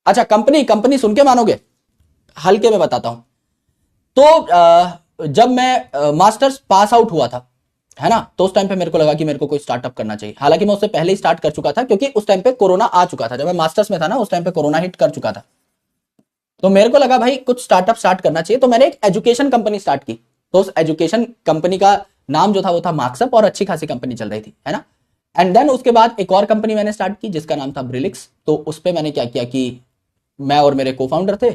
अच्छा, company company सुन के मानोगे, हल्के में बताता हूं। तो जब मैं मास्टर्स पास आउट हुआ था, है ना, तो उस टाइम पे मेरे को लगा कि मेरे को कोई स्टार्टअप करना चाहिए। हालांकि मैं उससे पहले ही स्टार्ट कर चुका था, क्योंकि उस टाइम पे कोरोना आ चुका था। जब मैं मास्टर्स में था ना, उस टाइम पे कोरोना हिट कर चुका था। तो मेरे को लगा भाई कुछ स्टार्टअप स्टार्ट करना चाहिए, तो मैंने एक एजुकेशन कंपनी स्टार्ट की। तो उस एजुकेशन कंपनी का नाम जो था वो था मार्क्सअप, और अच्छी खासी कंपनी चल रही थी, है ना। एंड देन उसके बाद एक और कंपनी मैंने स्टार्ट की जिसका नाम था ब्रिलिक्स। तो उस पर मैंने क्या किया कि मैं और मेरे को फाउंडर थे,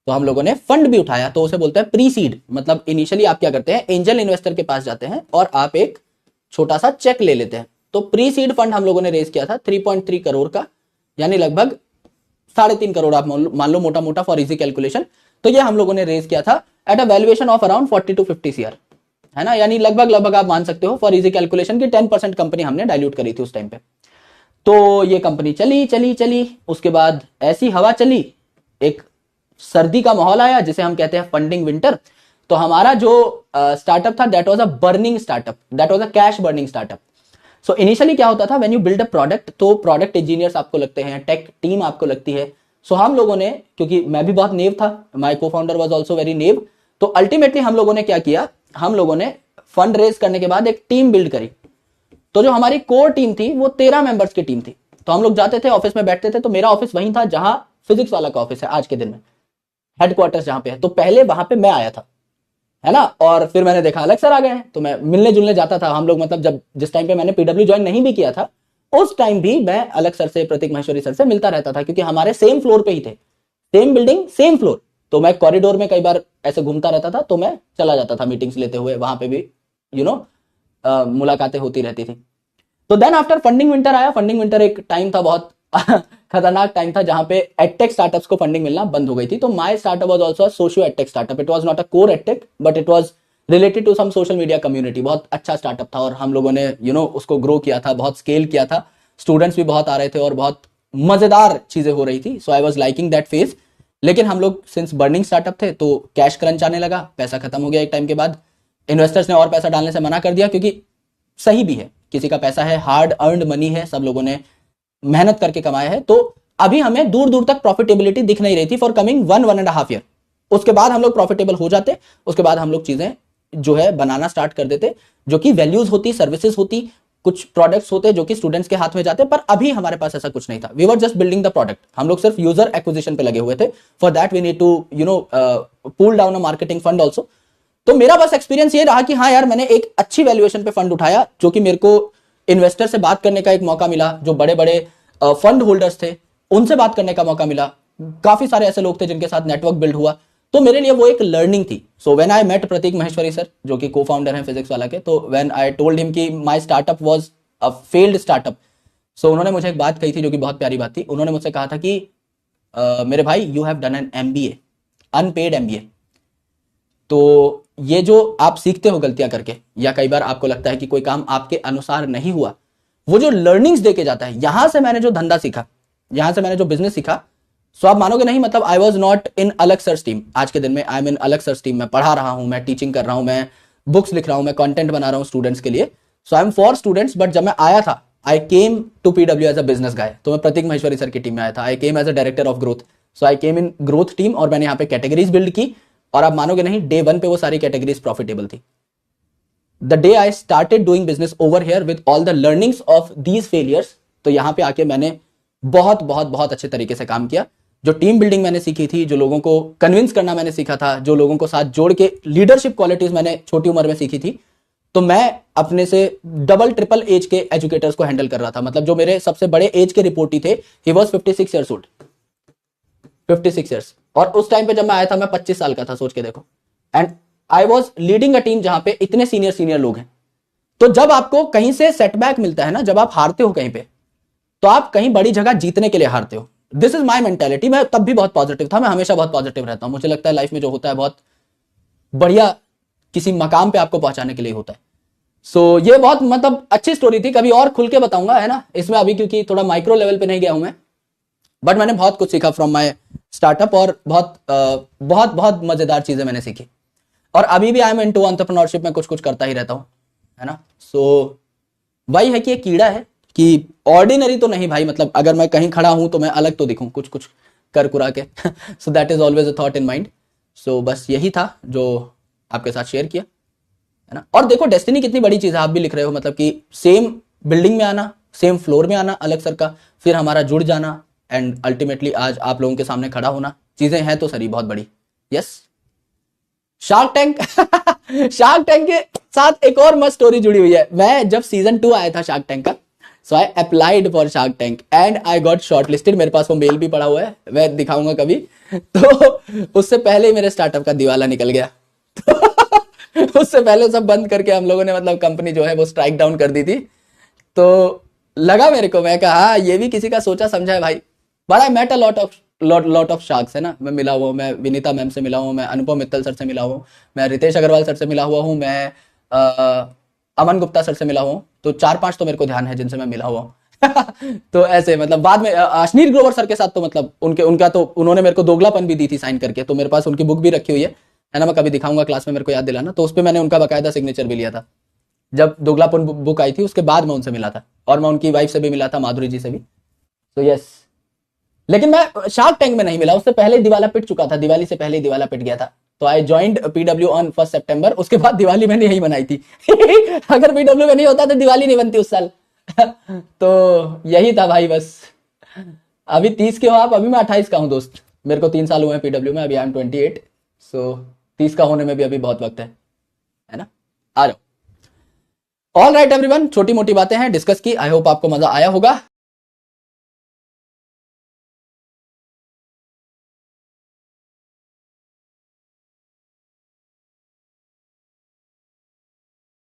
तो हम लोगों ने फंड भी उठाया। तो उसे बोलते हैं प्री सीड। मतलब इनिशियली आप क्या करते हैं, एंजल इन्वेस्टर के पास जाते हैं और आप एक छोटा सा चेक ले लेते हैं। तो प्री सीड फंड हम लोगों ने रेज किया था 3.3 करोड़ का, यानी लगभग 3.5 करोड़ आप मान लो, मोटा मोटा फॉर इजी कैलकुलेशन। तो ये हम लोगों ने रेज किया था at a valuation of around 40 to 50 CR, है ना। यानी लगभग लगभग आप मान सकते हो फॉर इजी कैलकुलेशन की 10% कंपनी हमने डाइल्यूट करी थी उस टाइम पे। तो ये कंपनी चली चली चली, उसके बाद ऐसी हवा चली, एक सर्दी का माहौल आया जिसे हम कहते हैं फंडिंग विंटर। तो हमारा जो स्टार्टअप था that was a burning startup, that was a cash burning startup. So initially क्या होता था, when you build a product, तो प्रोडक्ट इंजीनियर्स आपको लगते हैं, टेक टीम आपको लगती है। सो हम लोगों ने, क्योंकि मैं भी बहुत नेव था, माय को फाउंडर वाज आल्सो वेरी नेव, तो अल्टीमेटली हम लोगों ने क्या किया, हम लोगों ने फंड रेज करने के बाद एक टीम बिल्ड करी। तो जो हमारी कोर टीम थी वो 13 मेंबर्स की टीम थी। तो हम लोग जाते थे ऑफिस में बैठते थे। तो मेरा ऑफिस वहीं था जहां फिजिक्स वाला का ऑफिस है आज के दिन में, हेडक्वार्टर्स जहां पे है। तो पहले वहां पे मैं आया था, है ना। और फिर मैंने देखा अलग सर आ गए हैं, तो मैं मिलने जुलने जाता था। हम लोग मतलब जब जिस टाइम पे मैंने पीडब्ल्यू ज्वाइन नहीं भी किया था, उस टाइम भी मैं अलग सर से, प्रतीक महेश्वरी सर से मिलता रहता था, क्योंकि हमारे सेम फ्लोर पे ही थे, सेम बिल्डिंग सेम फ्लोर। तो मैं कॉरिडोर में कई बार ऐसे घूमता रहता था, तो मैं चला जाता था मीटिंग्स लेते हुए, वहां पे भी यू नो मुलाकातें होती रहती थी। तो देन आफ्टर फंडिंग विंटर आया। फंडिंग विंटर एक टाइम था, बहुत खतरनाक टाइम था, जहां पे एडटेक स्टार्टअप्स को फंडिंग मिलना बंद हो गई थी। तो my startup was also a socio edtech startup. It was not a core edtech, but it was related to some social media community. बहुत अच्छा स्टार्टअप था और हम लोगों ने उसको ग्रो किया था, बहुत स्केल किया था। स्टूडेंट्स भी बहुत आ रहे थे और बहुत मजेदार चीजें हो रही थी। So I was liking that phase. लेकिन हम लोग सिंस बर्निंग स्टार्टअप थे, तो कैश क्रंच आने लगा, पैसा खत्म हो गया एक टाइम के बाद। इन्वेस्टर्स ने और पैसा डालने से मना कर दिया, क्योंकि सही भी है, किसी का पैसा है, हार्ड अर्नड मनी है, सब लोगों ने मेहनत करके कमाया है। तो अभी हमें दूर दूर तक प्रॉफिटेबिलिटी दिख नहीं रही थी फॉर कमिंग 1.5 ईयर। उसके बाद हम लोग प्रॉफिटेबल हो जाते, उसके बाद हम लोग चीजें जो है बनाना स्टार्ट कर देते, जो कि वैल्यूज होती, सर्विसेज होती, कुछ प्रोडक्ट्स होते जो कि स्टूडेंट्स के हाथ में जाते। पर अभी हमारे पास ऐसा कुछ नहीं था। We were just building the product. हम लोग सिर्फ यूजर एक्विजिशन पे लगे हुए थे। For that we need to pull down a marketing fund also. तो मेरा बस एक्सपीरियंस ये रहा कि हाँ यार, मैंने एक अच्छी वैल्यूएशन पे फंड उठाया, जो कि मेरे को इन्वेस्टर से बात करने का एक मौका मिला, जो बड़े बड़े फंड होल्डर्स थे उनसे बात करने का मौका मिला। काफी सारे ऐसे लोग थे जिनके साथ नेटवर्क बिल्ड हुआ। तो मेरे लिए वो एक लर्निंग थी। So when I met Prateek Maheshwari sir, जो कि को फाउंडर हैं फिजिक्स वाला के, तो व्हेन आई टोल्ड हिम कि my startup was a failed startup, so उन्होंने मुझे एक बात कही थी जो कि बहुत प्यारी बात थी। उन्होंने मुझसे कहा था कि मेरे भाई, you have done an MBA, unpaid MBA. तो ये जो आप सीखते हो गलतियां करके, या कई बार आपको लगता है कि कोई काम आपके अनुसार नहीं हुआ, वो जो लर्निंग्स देके जाता है, यहां से मैंने जो धंधा सीखा, यहां से मैंने जो बिजनेस सीखा, सो आप मानोगे नहीं, मतलब आई वॉज नॉट इन अलग सर्च टीम। आज के दिन में आई एम इन अलग सर्च टीम। मैं पढ़ा रहा हूं, मैं टीचिंग कर रहा हूं, मैं बुक्स लिख रहा हूं, मैं कंटेंट बना रहा हूं स्टूडेंट्स के लिए। So I am for students. But जब मैं आया था, I came to PW as a business guy. तो मैं प्रतीक महेश्वरी सर की टीम में आया था। I came as a director of growth. So I came in growth team, और मैंने यहाँ पे कैटेगरीज बिल्ड की। और आप मानोगे नहीं, डे 1 पे वो सारी कैटेगरीज प्रॉफिटेबल थी। The day I started doing business over here with all the learnings of these failures, तो यहां पे आके मैंने बहुत बहुत बहुत अच्छे तरीके से काम किया। जो टीम बिल्डिंग मैंने सीखी थी, जो लोगों को कन्विंस करना मैंने सीखा था, जो लोगों को साथ जोड़ के लीडरशिप क्वालिटीज मैंने छोटी उम्र में सीखी थी, तो मैं अपने से डबल ट्रिपल एज के एजुकेटर्स को हैंडल कर रहा था। मतलब जो मेरे सबसे बड़े एज के रिपोर्टी थे, he was 56 years old, 56 years. और उस टाइम पे जब मैं आया था, मैं 25 साल का था, सोच के देखो। And I was leading a team जहां पे इतने सीनियर सीनियर लोग हैं। तो जब आपको कहीं से सेटबैक मिलता है ना, जब आप हारते हो कहीं पे, तो आप कहीं बड़ी जगह जीतने के लिए हारते हो। This is my mentality. मैं तब भी बहुत पॉजिटिव था, मैं हमेशा बहुत पॉजिटिव रहता हूं। मुझे लगता है लाइफ में जो होता है बहुत बढ़िया किसी मकाम पे आपको पहुंचाने के लिए होता है। सो ये बहुत मतलब अच्छी स्टोरी थी, कभी और खुल के बताऊंगा, है ना, इसमें अभी क्योंकि थोड़ा माइक्रो लेवल पे नहीं गया हूं मैं। बट मैंने बहुत कुछ सीखा फ्रॉम माई स्टार्टअप, और बहुत बहुत बहुत मजेदार चीजें मैंने सीखी। और अभी भी आई एम इनटू एंटरप्रेन्योरशिप में कुछ कुछ करता ही रहता हूं, है ना। सो वही है कि एक कीड़ा है कि ऑर्डिनरी तो नहीं भाई, मतलब अगर मैं कहीं खड़ा हूं तो मैं अलग तो दिखूं, कुछ कुछ कर कुरा के। So that is always a thought in mind. So बस यही था जो आपके साथ शेयर किया, है ना। और देखो डेस्टिनी कितनी बड़ी चीज है, आप भी लिख रहे हो, मतलब कि सेम बिल्डिंग में आना, सेम फ्लोर में आना अलग सर का, फिर हमारा जुड़ जाना एंड अल्टीमेटली आज आप लोगों के सामने खड़ा होना, चीजें हैं तो सरी बहुत बड़ी। Yes, shark tank. Shark tank के साथ एक और मस्त स्टोरी जुड़ी हुई है। मैं जब सीजन 2 आया था शार्क टैंक का, so I applied for Shark Tank and I got shortlisted. मेरे पास वो मेल भी पड़ा हुआ है, मैं दिखाऊंगा कभी। तो उससे पहले ही मेरे स्टार्टअप का दिवाला निकल गया। उससे पहले सब बंद करके हम लोगों ने, मतलब कंपनी जो है वो स्ट्राइक डाउन कर दी थी। तो लगा मेरे को, मैं कहा हाँ ये भी किसी का सोचा समझा है भाई। But I met a lot of sharks, है ना। मैं मिला हुआ हूँ, मैं विनीता मैम से मिला हूँ, मैं अनुपम मित्तल सर से मिला हुआ हूँ, मैं रितेश अग्रवाल सर से मिला हुआ हूँ, मैं अमन गुप्ता सर से मिला हुआ हूँ। तो 4-5 तो मेरे को ध्यान है जिनसे मैं मिला हुआ हूँ। तो ऐसे मतलब बाद में अश्नीर ग्रोवर सर के साथ तो मतलब उनका तो उन्होंने मेरे को दोगलापन भी दी थी साइन करके, तो मेरे पास उनकी बुक भी रखी हुई है ना। मैं कभी दिखाऊंगा क्लास में, मेरे को याद दिलाना। तो उस पर मैंने उनका बाकायदा सिग्नेचर भी लिया था जब दोगलापन बुक आई थी, उसके बाद मैं उनसे मिला था। और मैं उनकी वाइफ से भी मिला था, माधुरी जी से भी। तो यस, लेकिन मैं शार्क टैंक में नहीं मिला, उससे पहले दिवाला पिट चुका था, दिवाली से पहले ही दिवाला पिट गया था। तो आई ज्वाइंड पीडब्ल्यू ऑन 1 सितंबर। उसके बाद दिवाली मैंने यही मनाई थी। अगर पीडब्ल्यू में नहीं होता तो दिवाली नहीं बनती उस साल। तो यही था भाई बस। अभी 30 के हो आप, अभी मैं 28 का हूँ दोस्त। मेरे को 3 साल हुए हैं पीडब्ल्यू में, अभी आई एम 28। सो 30 का होने में भी अभी बहुत वक्त है ना। आ जाओ। ऑल राइट एवरीवन, छोटी मोटी बातें हैं डिस्कस की, आई होप आपको मजा आया होगा।